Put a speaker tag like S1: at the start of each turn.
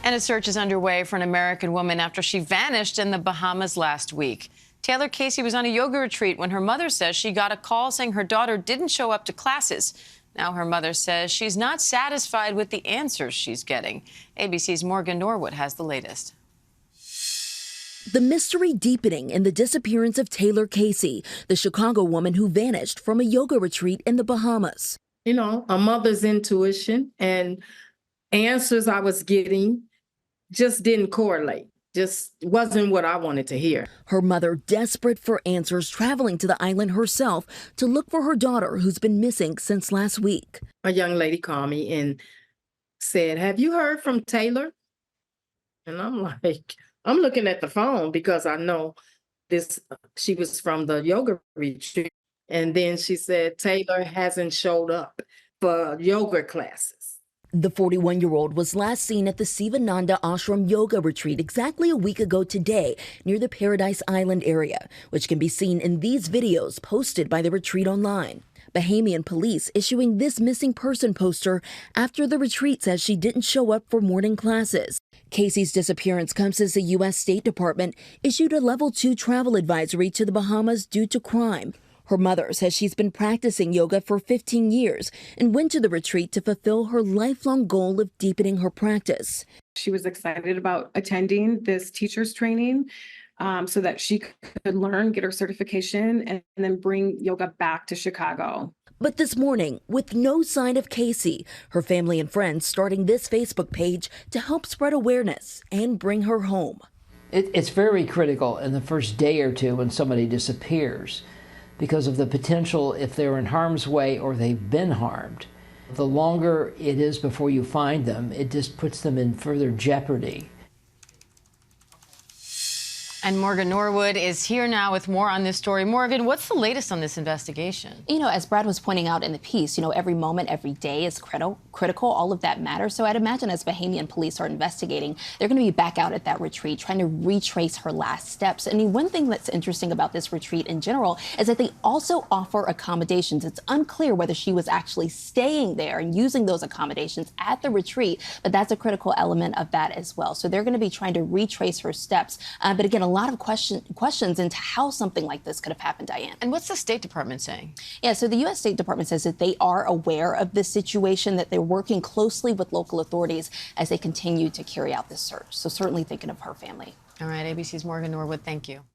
S1: And a search is underway for an American woman after she vanished in the Bahamas last week. Taylor Casey was on a yoga retreat when her mother says she got a call saying her daughter didn't show up to classes. Now her mother says she's not satisfied with the answers she's getting. ABC's Morgan Norwood has the latest.
S2: The mystery deepening in the disappearance of Taylor Casey, the Chicago woman who vanished from a yoga retreat in the Bahamas.
S3: You know, a mother's intuition and answers I was getting just didn't correlate. Just wasn't what I wanted to hear.
S2: Her mother, desperate for answers, traveling to the island herself to look for her daughter who's been missing since last week.
S3: A young lady called me and said, "Have you heard from Taylor?" And I'm like, I'm looking at the phone because I know this, she was from the yoga retreat. And then she said, Taylor hasn't showed up for yoga classes.
S2: The 41-year-old was last seen at the Sivananda Ashram yoga retreat exactly a week ago today near the Paradise Island area, which can be seen in these videos posted by the retreat online. Bahamian police issuing this missing person poster after the retreat says she didn't show up for morning classes. Casey's disappearance comes as the U.S. State Department issued a Level 2 travel advisory to the Bahamas due to crime. Her mother says she's been practicing yoga for 15 years and went to the retreat to fulfill her lifelong goal of deepening her practice.
S4: She was excited about attending this teacher's training so that she could learn, get her certification, and then bring yoga back to Chicago.
S2: But this morning, with no sign of Casey, her family and friends starting this Facebook page to help spread awareness and bring her home.
S5: It's very critical in the first day or two when somebody disappears, because of the potential if they're in harm's way or they've been harmed. The longer it is before you find them, it just puts them in further jeopardy.
S1: And Morgan Norwood is here now with more on this story. Morgan, what's the latest on this investigation?
S6: You know, as Brad was pointing out in the piece, you know, every moment, every day is critical. All of that matters. So I'd imagine as Bahamian police are investigating, they're going to be back out at that retreat, trying to retrace her last steps. I mean, one thing that's interesting about this retreat in general is that they also offer accommodations. It's unclear whether she was actually staying there and using those accommodations at the retreat, but that's a critical element of that as well. So they're going to be trying to retrace her steps. But again, a lot of questions into how something like this could have happened, Diane.
S1: And what's the State Department saying?
S6: Yeah, so the U.S. State Department says that they are aware of this situation, that they're working closely with local authorities as they continue to carry out this search. So certainly thinking of her family.
S1: All right, ABC's Morgan Norwood, thank you.